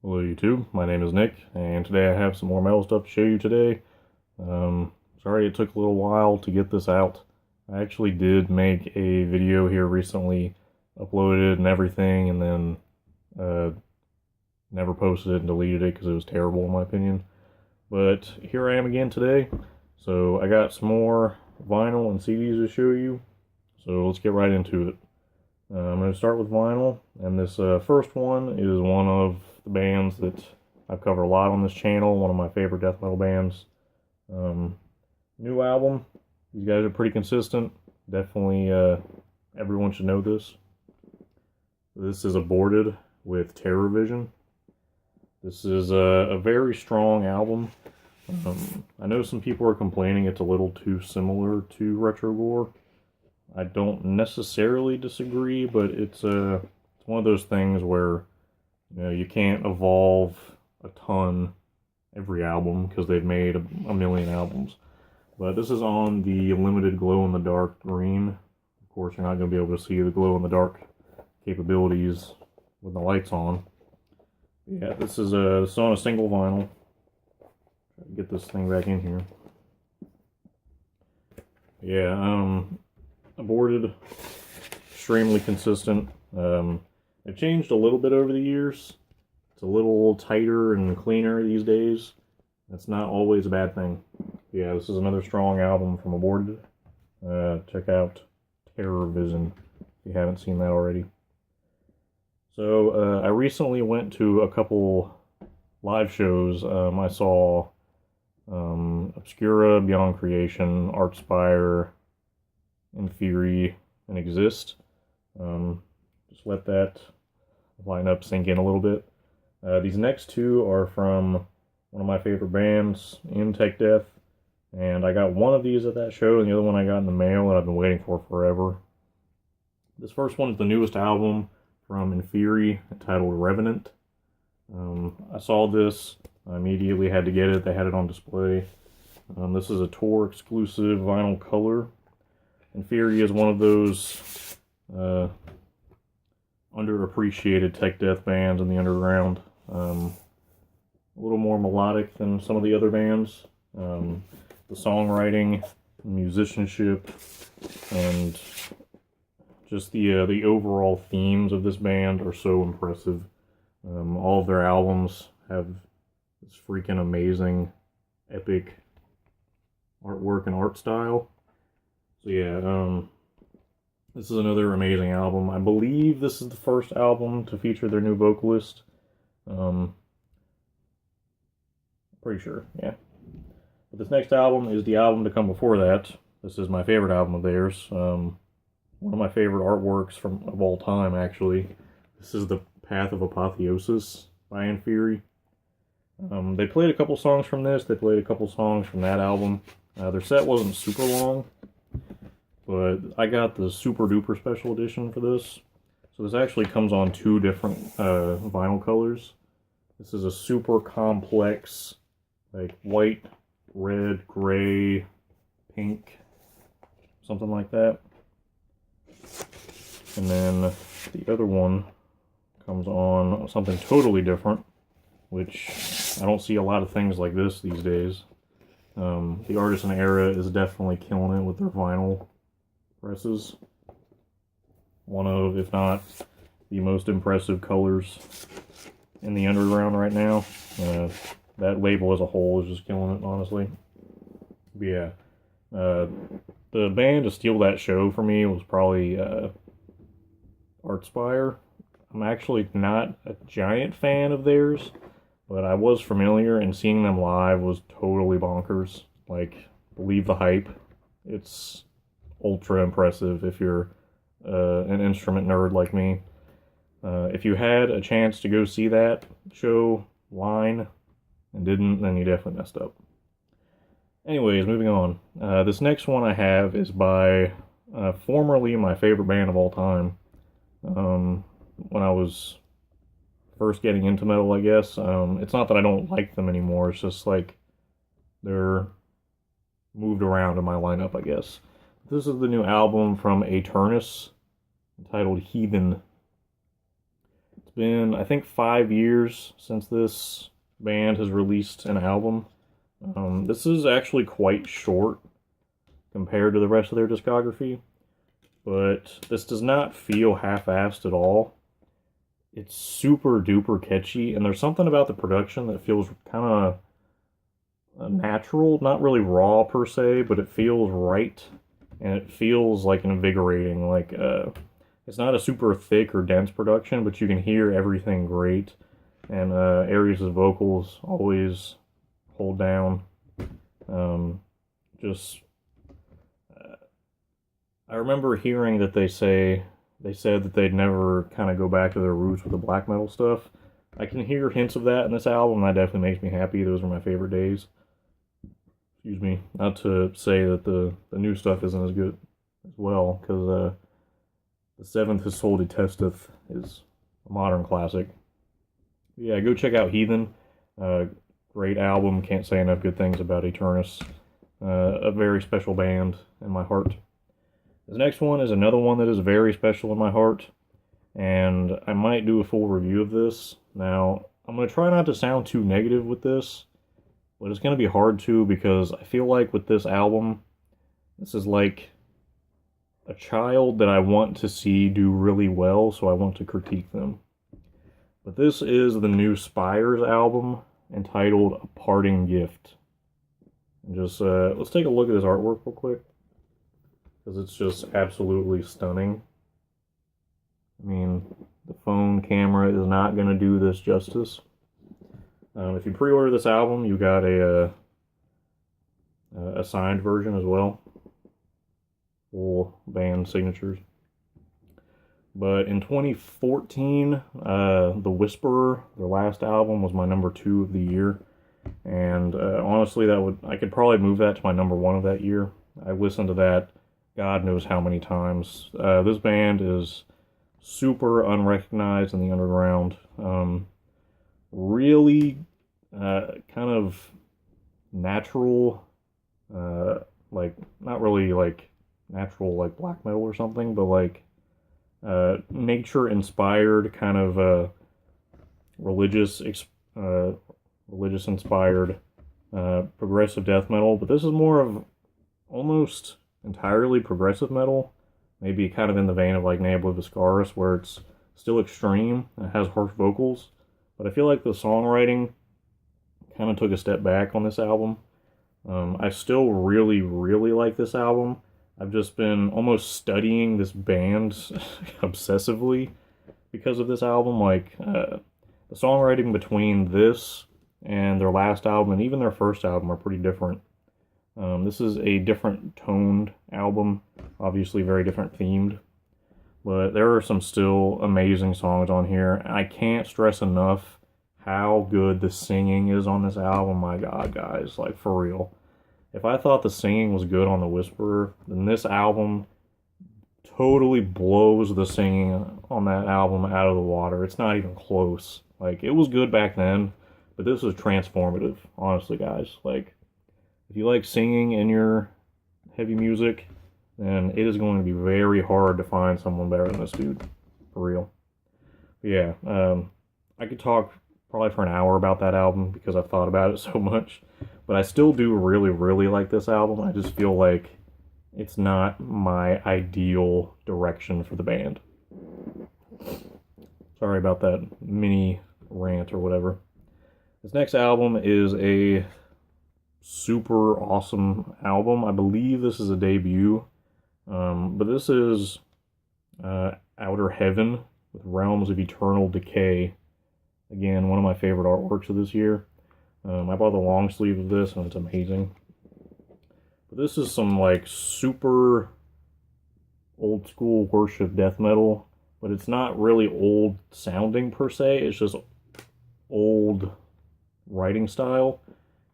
Hello YouTube, my name is Nick, and today I have some more metal stuff to show you today. Sorry it took a little while to get this out. I actually did make a video here recently, uploaded and everything, and then never posted it and deleted it because it was terrible in my opinion. But here I am again today, so I got some more vinyl and CDs to show you, so let's get right into it. I'm going to start with vinyl, and this first one is one of the bands that I've covered a lot on this channel, one of my favorite death metal bands. New album, these guys are pretty consistent, definitely everyone should know this. This is Aborted with Terror Vision. This is a very strong album. I know some people are complaining it's a little too similar to Retrogore. I don't necessarily disagree, but it's one of those things where you can't evolve a ton every album because they've made a million albums. But this is on the limited glow-in-the-dark green. Of course, you're not going to be able to see the glow-in-the-dark capabilities with the lights on. Yeah, this is on a single vinyl. Try to get this thing back in here. Yeah, Aborted, extremely consistent. It changed a little bit over the years. It's a little tighter and cleaner these days. That's not always a bad thing. Yeah, this is another strong album from Aborted. Check out Terror Vision if you haven't seen that already. So, I recently went to a couple live shows. I saw Obscura, Beyond Creation, Archspire, Inferi, and Exist. Just let that lineup sink in a little bit. These next two are from one of my favorite bands, In Tech Death, and I got one of these at that show, and the other one I got in the mail that I've been waiting for forever. This first one is the newest album from Inferi, entitled Revenant. I saw this, I immediately had to get it. They had it on display. This is a tour exclusive vinyl color. Inferi is one of those underappreciated tech death bands in the underground. A little more melodic than some of the other bands. The songwriting, musicianship, and just the overall themes of this band are so impressive. All of their albums have this freaking amazing, epic artwork and art style. So yeah, this is another amazing album. I believe this is the first album to feature their new vocalist. Pretty sure, yeah. But this next album is the album to come before that. This is my favorite album of theirs. One of my favorite artworks of all time, actually. This is The Path of Apotheosis by Inferi. They played a couple songs from this. They played a couple songs from that album. Their set wasn't super long, but I got the super duper special edition for this. So this actually comes on two different vinyl colors. This is a super complex, like white, red, gray, pink, something like that. And then the other one comes on something totally different, which I don't see a lot of things like this these days. The Artisan Era is definitely killing it with their vinyl presses. One of, if not the most impressive colors in the underground right now. That label as a whole is just killing it, honestly. But yeah, the band to steal that show for me was probably Archspire. I'm actually not a giant fan of theirs, but I was familiar, and seeing them live was totally bonkers. Like, believe the hype. It's ultra impressive if you're an instrument nerd like me. If you had a chance to go see that show line and didn't, then you definitely messed up. Anyways, moving on. This next one I have is by formerly my favorite band of all time. When I was first getting into metal, I guess. It's not that I don't like them anymore, it's just like they're moved around in my lineup, I guess. This is the new album from Aeternus, entitled Heathen. It's been, I think, 5 years since this band has released an album. This is actually quite short compared to the rest of their discography, but this does not feel half-assed at all. It's super duper catchy, and there's something about the production that feels kind of natural, not really raw per se, but it feels right, and it feels like invigorating. Like it's not a super thick or dense production, but you can hear everything great, and Aries' vocals always hold down. Just I remember hearing that they said that they'd never kind of go back to their roots with the black metal stuff. I can hear hints of that in this album, and that definitely makes me happy. Those are my favorite days. Excuse me. Not to say that the new stuff isn't as good as well, because the Seventh His Soul Detesteth is a modern classic. Yeah, go check out Heathen. Great album. Can't say enough good things about Eternus. A very special band in my heart. This next one is another one that is very special in my heart, and I might do a full review of this. Now, I'm going to try not to sound too negative with this, but it's going to be hard to, because I feel like with this album, this is like a child that I want to see do really well, so I want to critique them. But this is the new Spires album, entitled A Parting Gift. And just, let's take a look at this artwork real quick, because it's just absolutely stunning. I mean, the phone camera is not going to do this justice. If you pre-order this album, you got a signed version as well. Full band signatures. But in 2014, The Whisperer, their last album, was my number 2 of the year. And honestly, I could probably move that to my number 1 of that year. I listened to that God knows how many times. This band is super unrecognized in the underground. Really kind of natural, like, not really like natural like black metal or something, but like nature inspired kind of religious inspired progressive death metal. But this is more of almost entirely progressive metal, maybe kind of in the vein of like Nabla Viscaris, where it's still extreme and it has harsh vocals, but I feel like the songwriting kind of took a step back on this album. I still really, really like this album. I've just been almost studying this band obsessively because of this album. Like, the songwriting between this and their last album, and even their first album, are pretty different. This is a different toned album, obviously very different themed, but there are some still amazing songs on here. I can't stress enough how good the singing is on this album. My God, guys, like, for real. If I thought the singing was good on The Whisperer, then this album totally blows the singing on that album out of the water. It's not even close. Like, it was good back then, but this was transformative, honestly, guys. Like, if you like singing in your heavy music, then it is going to be very hard to find someone better than this dude. For real. But yeah, I could talk probably for an hour about that album because I've thought about it so much. But I still do really, really like this album. I just feel like it's not my ideal direction for the band. Sorry about that mini rant or whatever. This next album is a super awesome album. I believe this is a debut, but this is Outer Heaven with Realms of Eternal Decay. Again, one of my favorite artworks of this year. I bought the long sleeve of this, and it's amazing. But this is some like super old school worship death metal, but it's not really old sounding per se. It's just old writing style.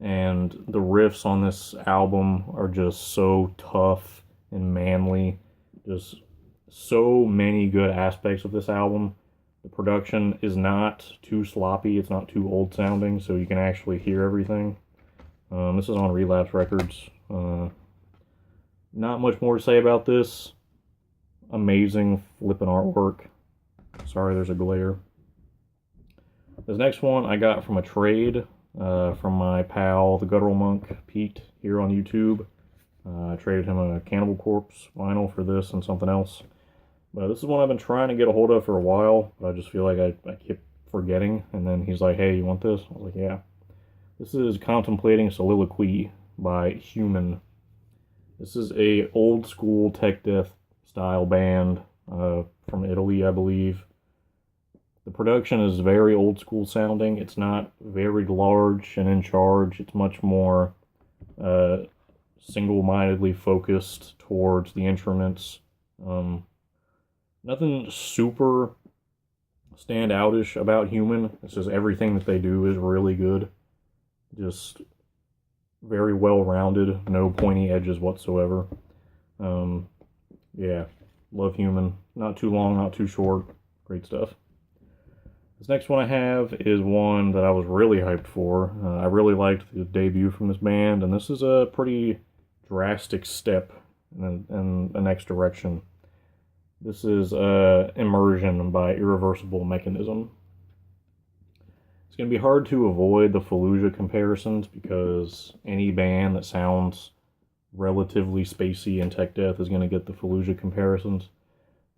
And the riffs on this album are just so tough and manly. Just so many good aspects of this album. The production is not too sloppy. It's not too old sounding, so you can actually hear everything. This is on Relapse Records. Not much more to say about this. Amazing flipping artwork. Sorry, there's a glare. This next one I got from a trade from my pal, the Guttural Monk, Pete, here on YouTube. I traded him a Cannibal Corpse vinyl for this and something else. But this is one I've been trying to get a hold of for a while, but I just feel like I keep forgetting. And then he's like, hey, you want this? I was like, yeah. This is Contemplating Soliloquy by Human. This is a old school tech death style band from Italy, I believe. The production is very old school sounding. It's not very large and in charge. It's much more single-mindedly focused towards the instruments. Nothing super stand-outish about Human. It's just everything that they do is really good. Just very well-rounded, no pointy edges whatsoever. Yeah, love Human. Not too long, not too short. Great stuff. This next one I have is one that I was really hyped for. I really liked the debut from this band, and this is a pretty drastic step in the next direction. This is Immersion by Irreversible Mechanism. It's going to be hard to avoid the Fallujah comparisons because any band that sounds relatively spacey and tech death is going to get the Fallujah comparisons.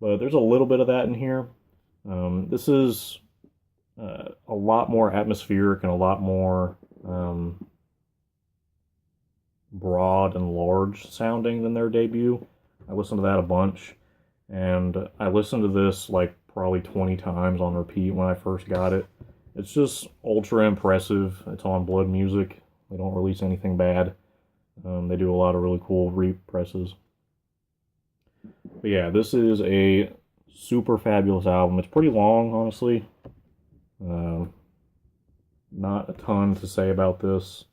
But there's a little bit of that in here. This is a lot more atmospheric and a lot more broad and large sounding than their debut. I listened to that a bunch, and I listened to this like probably 20 times on repeat when I first got it. It's just ultra impressive. It's on Blood Music. They don't release anything bad. They do a lot of really cool represses. But yeah, this is a super fabulous album. It's pretty long, honestly. Not a ton to say about this.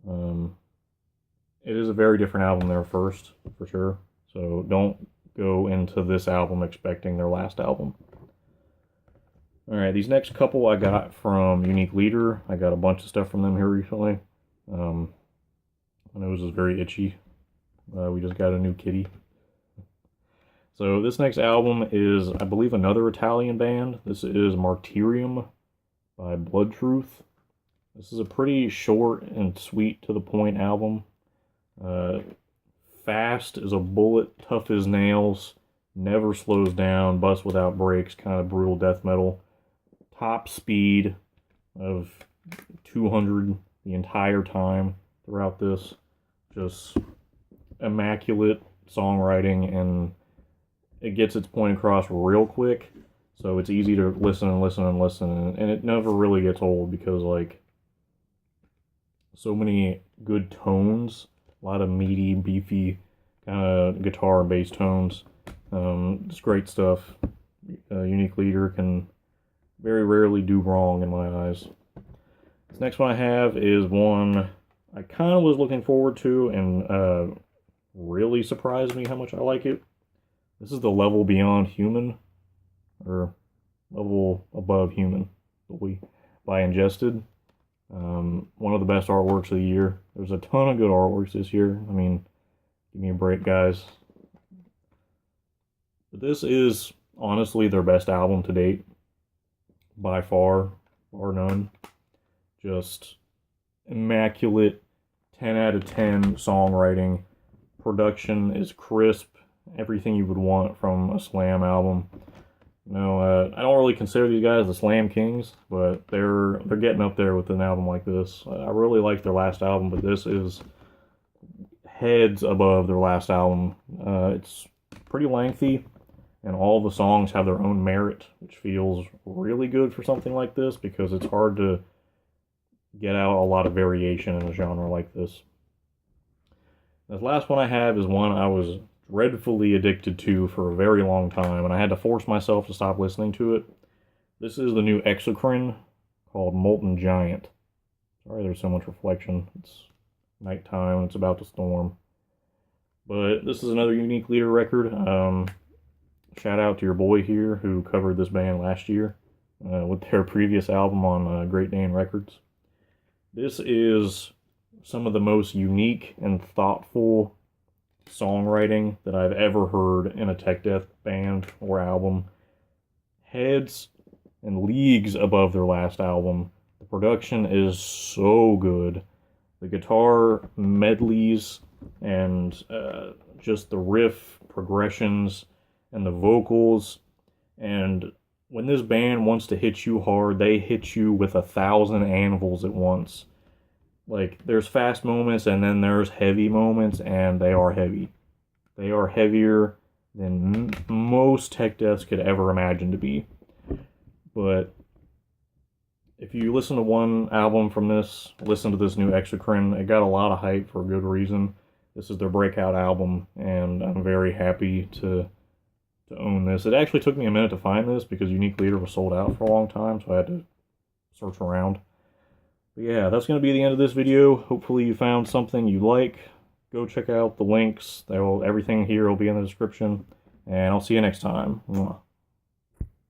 It is a very different album than their first, for sure. So don't go into this album expecting their last album. Alright, these next couple I got from Unique Leader. I got a bunch of stuff from them here recently. My nose is very itchy. We just got a new kitty. So this next album is, I believe, another Italian band. This is Martyrium by Blood Truth. This is a pretty short and sweet to the point album. Fast as a bullet, tough as nails, never slows down, busts without breaks, kind of brutal death metal. Top speed of 200 the entire time throughout this. Just immaculate songwriting, and it gets its point across real quick, so it's easy to listen and listen and listen, and it never really gets old because, like, so many good tones, a lot of meaty, beefy kind of guitar and bass tones. It's great stuff. Unique Leader can very rarely do wrong in my eyes. This next one I have is one I kind of was looking forward to, and really surprised me how much I like it. This is The Level Beyond Human, or Level Above Human, by Ingested. One of the best artworks of the year. There's a ton of good artworks this year. I mean, give me a break, guys. But this is honestly their best album to date. By far, or none. Just immaculate 10 out of 10 songwriting. Production is crisp. Everything you would want from a Slam album. You know, I don't really consider these guys the Slam Kings, but they're getting up there with an album like this. I really like their last album, but this is heads above their last album. It's pretty lengthy, and all the songs have their own merit, which feels really good for something like this, because it's hard to get out a lot of variation in a genre like this. The last one I have is one I was dreadfully addicted to for a very long time, and I had to force myself to stop listening to it. This is the new Exocrine called Molten Giant. Sorry there's so much reflection. It's nighttime and it's about to storm. But this is another Unique Leader record. Shout out to your boy here who covered this band last year with their previous album on Great Dane Records. This is some of the most unique and thoughtful songwriting that I've ever heard in a tech death band or album. Heads and leagues above their last album. The production is so good. The guitar medleys and just the riff progressions and the vocals. And when this band wants to hit you hard, they hit you with 1,000 anvils at once. Like, there's fast moments and then there's heavy moments, and they are heavy. They are heavier than most tech deaths could ever imagine to be. But if you listen to one album from this, listen to this new Exocrine. It got a lot of hype for a good reason. This is their breakout album, and I'm very happy to own this. It actually took me a minute to find this because Unique Leader was sold out for a long time, so I had to search around. But yeah, that's going to be the end of this video. Hopefully you found something you like. Go check out the links. Everything here will be in the description. And I'll see you next time. Mwah.